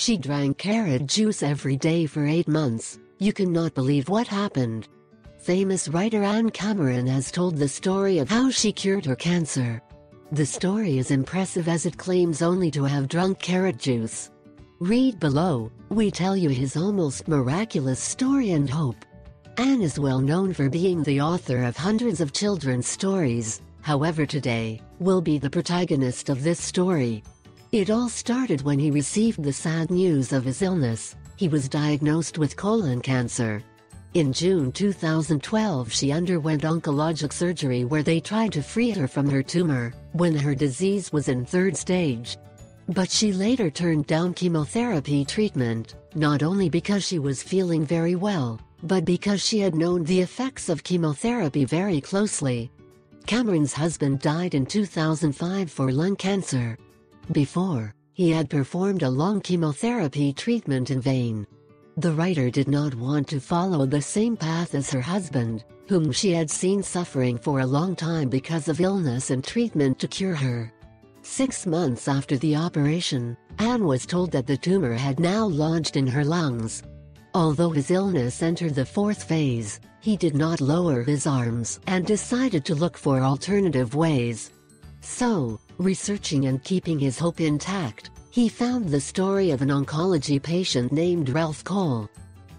She drank carrot juice every day for 8 months. You cannot believe what happened. Famous writer Anne Cameron has told the story of how she cured her cancer. The story is impressive as it claims only to have drunk carrot juice. Read below, we tell you his almost miraculous story and hope. Anne is well known for being the author of hundreds of children's stories, however today, will be the protagonist of this story. It all started when he received the sad news of his illness. He was diagnosed with colon cancer. In June 2012 she underwent oncologic surgery where they tried to free her from her tumor, when her disease was in 3rd stage. But she later turned down chemotherapy treatment, not only because she was feeling very well, but because she had known the effects of chemotherapy very closely. Cameron's husband died in 2005 for lung cancer. Before, he had performed a long chemotherapy treatment in vain. The writer did not want to follow the same path as her husband, whom she had seen suffering for a long time because of illness and treatment to cure her. 6 months after the operation, Anne was told that the tumor had now lodged in her lungs. Although his illness entered the 4th phase, he did not lower his arms and decided to look for alternative ways. So, researching and keeping his hope intact, he found the story of an oncology patient named Ralph Cole.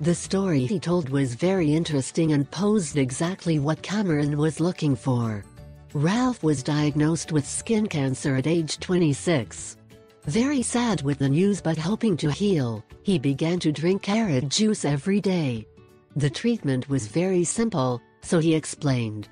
The story he told was very interesting and posed exactly what Cameron was looking for. Ralph was diagnosed with skin cancer at age 26. Very sad with the news but hoping to heal, he began to drink carrot juice every day. The treatment was very simple, so he explained.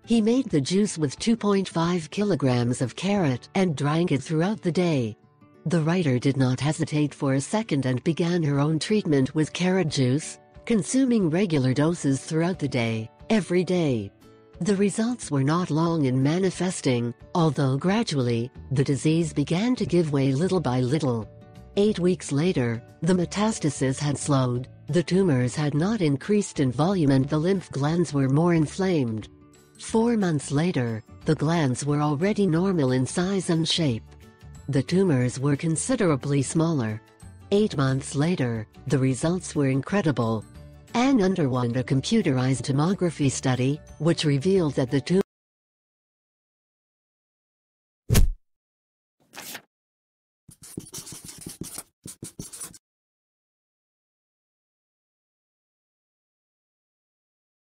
He made the juice with 2.5 kilograms of carrot and drank it throughout the day. The writer did not hesitate for a second and began her own treatment with carrot juice, consuming regular doses throughout the day, every day. The results were not long in manifesting, although gradually, the disease began to give way little by little. 8 weeks later, the metastasis had slowed, the tumors had not increased in volume and the lymph glands were more inflamed. 4 months later, the glands were already normal in size and shape. The tumors were considerably smaller. 8 months later, the results were incredible. Anne underwent a computerized tomography study, which revealed that the tumor